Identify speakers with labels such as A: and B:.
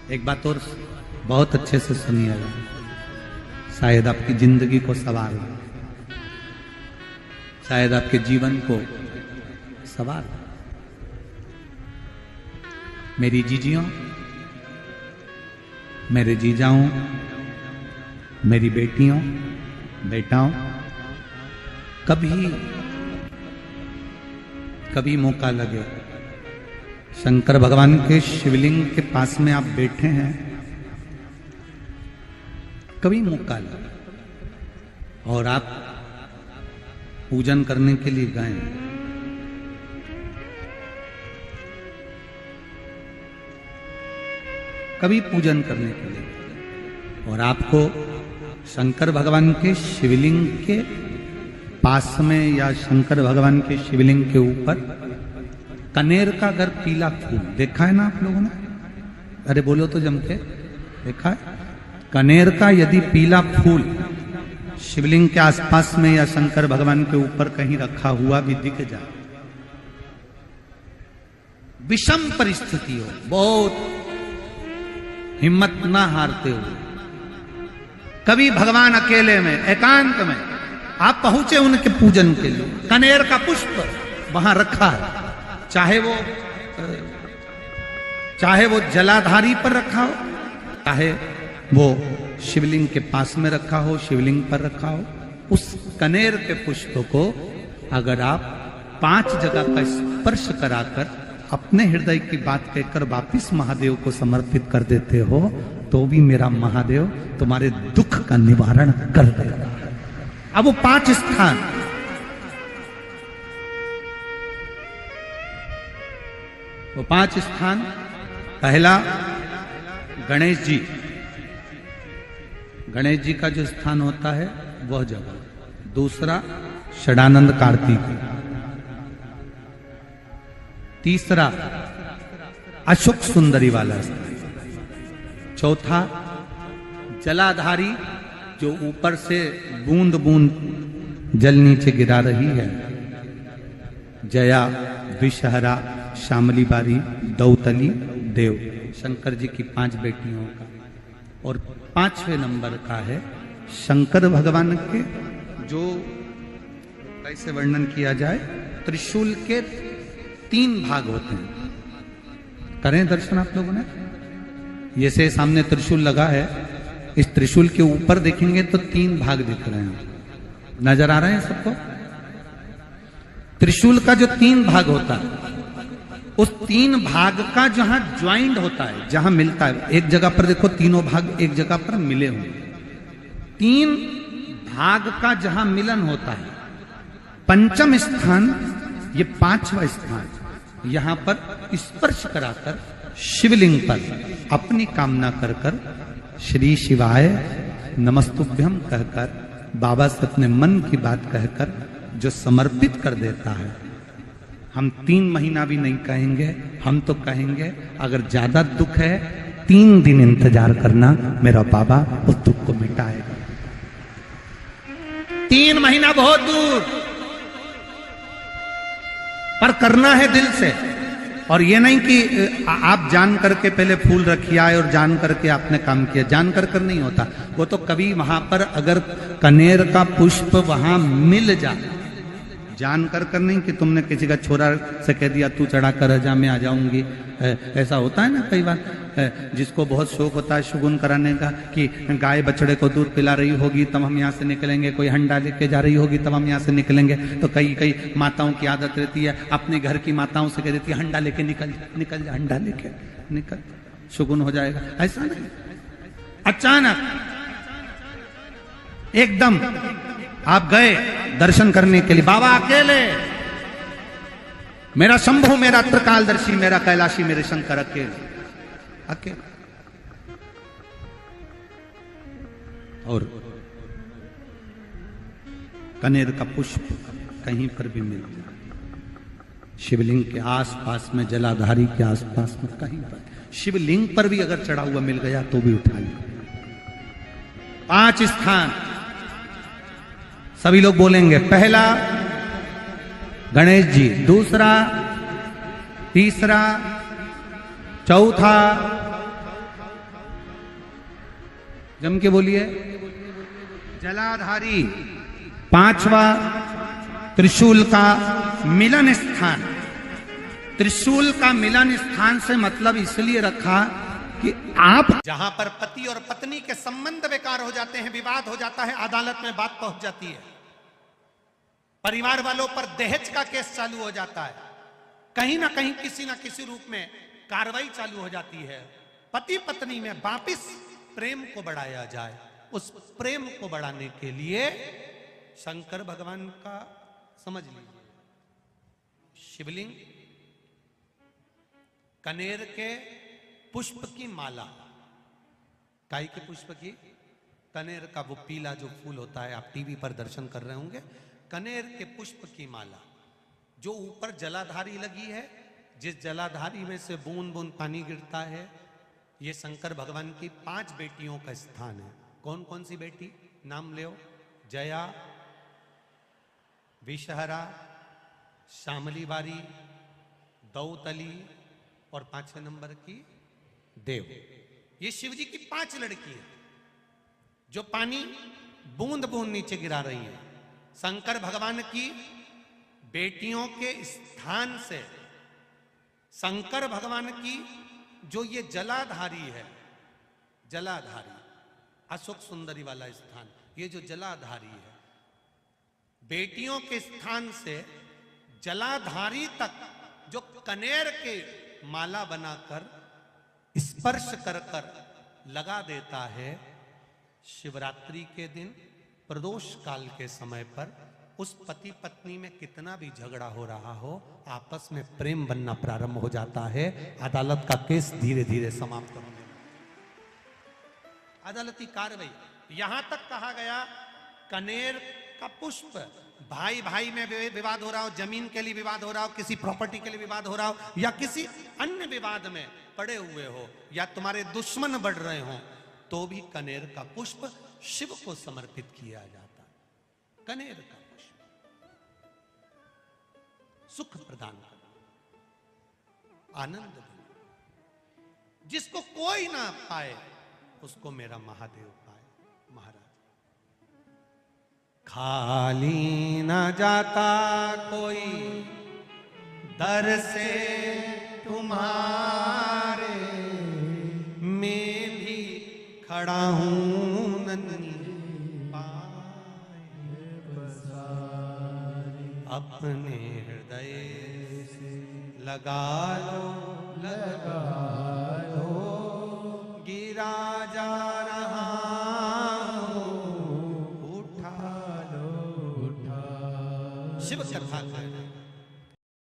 A: एक बात और बहुत अच्छे से सुनिएगा, शायद आपकी जिंदगी को सवार हो, शायद आपके जीवन को सवार हो। मेरी जीजियों, मेरे जीजाओं, मेरी बेटियों, बेटाओं, कभी मौका लगे, शंकर भगवान के शिवलिंग के पास में आप बैठे हैं, कभी मौका लगे और आप पूजन करने के लिए गए, कभी पूजन करने के लिए और आपको शंकर भगवान के शिवलिंग के पास में या शंकर भगवान के शिवलिंग के ऊपर कनेर का अगर पीला फूल देखा है ना आप लोगों ने? अरे बोलो तो जम के, देखा है? कनेर का यदि पीला फूल शिवलिंग के आसपास में या शंकर भगवान के ऊपर कहीं रखा हुआ भी दिख जाए, विषम परिस्थिति हो, बहुत हिम्मत ना हारते हुए, कभी भगवान अकेले में एकांत में आप पहुंचे उनके पूजन के लिए, कनेर का पुष्प वहां रखा है, चाहे वो जलाधारी पर रखा हो, चाहे वो शिवलिंग के पास में रखा हो, शिवलिंग पर रखा हो, उस कनेर के पुष्प को अगर आप 5 जगह का स्पर्श कराकर अपने हृदय की बात कहकर वापिस महादेव को समर्पित कर देते हो, तो भी मेरा महादेव तुम्हारे दुख का निवारण कर देगा। अब वो 5 स्थान, वो 5 स्थान, पहला गणेश जी, गणेश जी का जो स्थान होता है वह जगह, दूसरा षडानंद कार्तिक, तीसरा अशोक सुंदरी वाला स्थान, चौथा जलाधारी जो ऊपर से बूंद बूंद जल नीचे गिरा रही है, जया, विषहरा, श्यामली बारी, दौतली, देव, शंकर जी की 5 बेटियों का, और 5वें नंबर का है शंकर भगवान के, जो कैसे वर्णन किया जाए, त्रिशूल के 3 भाग होते हैं। करें दर्शन आप लोगों ने? ये से सामने त्रिशूल लगा है, इस त्रिशूल के ऊपर देखेंगे तो 3 भाग दिख रहे हैं, नजर आ रहे हैं सबको? त्रिशूल का जो 3 भाग होता है, उस 3 भाग का जहां ज्वाइंट होता है, जहां मिलता है, एक जगह पर देखो तीनों भाग एक जगह पर मिले हुए, 3 भाग का जहां मिलन होता है, 5वां स्थान, ये 5वां स्थान, यहां पर स्पर्श कराकर शिवलिंग पर अपनी कामना कर कर श्री शिवाय नमस्तुभ्यम कहकर, बाबा से अपने मन की बात कहकर जो समर्पित कर देता है, हम 3 महीना भी नहीं कहेंगे, हम तो कहेंगे अगर ज्यादा दुख है 3 दिन इंतजार करना, मेरा बाबा उस दुख को मिटाएगा। 3 महीना बहुत दूर, पर करना है दिल से, और ये नहीं कि आप जान करके पहले फूल रखिए आए और जान करके आपने काम किया, जान कर नहीं होता वो तो, कभी वहां पर अगर कनेर का पुष्प वहां मिल जाए, जान कर नहीं कि तुमने किसी का छोरा से कह दिया तू चढ़ा कर जा, मैं आ जाऊंगी, ऐसा होता है ना कई बार, जिसको बहुत शौक होता है शगुन कराने का, कि गाय बछड़े को दूध पिला रही होगी तब हम यहाँ से निकलेंगे, कोई हंडा लेके जा रही होगी तब हम यहाँ से निकलेंगे, तो कई माताओं की आदत रहती है, अपने घर की माताओं से कह देती है हंडा लेके निकल जा, हंडा लेके निकल, शगुन हो जाएगा। ऐसा नहीं, अचानक एकदम आप गए दर्शन करने के लिए, बाबा अकेले, मेरा शंभु, मेरा त्रिकालदर्शी, मेरा कैलाशी, मेरे शंकर अकेले, और कनेर का पुष्प कहीं पर भी मिल जाए, शिवलिंग के आसपास में, जलाधारी के आसपास में कहीं पर, शिवलिंग पर भी अगर चढ़ा हुआ मिल गया तो भी उठा लिया। 5 स्थान सभी लोग बोलेंगे, पहला गणेश जी, दूसरा, तीसरा, चौथा, जम के बोलिए। जलाधारी, पांचवा त्रिशूल का मिलन स्थान। त्रिशूल का मिलन स्थान से मतलब इसलिए रखा कि आप
B: जहां पर पति और पत्नी के संबंध बेकार हो जाते हैं, विवाद हो जाता है, अदालत में बात पहुंच जाती है, परिवार वालों पर दहेज का केस चालू हो जाता है, कहीं ना कहीं किसी ना किसी रूप में कार्रवाई चालू हो जाती है, पति पत्नी में वापिस प्रेम को बढ़ाया जाए, उस प्रेम को बढ़ाने के लिए शंकर भगवान का समझ लीजिए शिवलिंग, कनेर के पुष्प की माला, काई के पुष्प की, कनेर का वो पीला जो फूल होता है, आप टीवी पर दर्शन कर रहे होंगे, कनेर के पुष्प की माला जो ऊपर जलाधारी लगी है, जिस जलाधारी में से बूंद बूंद पानी गिरता है, ये शंकर भगवान की 5 बेटियों का स्थान है। कौन कौन सी बेटी नाम ले? जया, विषहरा, श्यामली बारी, दौतली और 5वें नंबर की देव। ये शिव जी की 5 लड़की है जो पानी बूंद बूंद नीचे गिरा रही है। शंकर भगवान की बेटियों के स्थान से शंकर भगवान की जो ये जलाधारी है, जलाधारी अशोक सुंदरी वाला स्थान, ये जो जलाधारी है, बेटियों के स्थान से जलाधारी तक जो कनेर के माला बनाकर स्पर्श कर कर लगा देता है, शिवरात्रि के दिन प्रदोष काल के समय पर उस पति पत्नी में कितना भी झगड़ा हो रहा हो, आपस में प्रेम बनना प्रारंभ हो जाता है। अदालत का केस धीरे धीरे समाप्त होने लगता है। अदालती कार्रवाई, यहां तक कहा गया कनेर का पुष्प, भाई भाई में विवाद हो रहा हो, जमीन के लिए विवाद हो रहा हो, किसी प्रॉपर्टी के लिए विवाद हो रहा हो, या किसी अन्य विवाद में पड़े हुए हो, या तुम्हारे दुश्मन बढ़ रहे हो, तो भी कनेर का पुष्प शिव को समर्पित किया जाता है। कनेर का पुष्प सुख प्रदान करना, आनंद देना, जिसको कोई ना पाए उसको मेरा महादेव पाए। महाराज, खाली ना जाता कोई दर से तुम्हारे, मैं भी खड़ा हूं नन्ही पाए बसारे, अपने हृदय से लगा लो, लगा लो, गिरा जा रहा हूं, उठा लो, उठा। शिव कथा का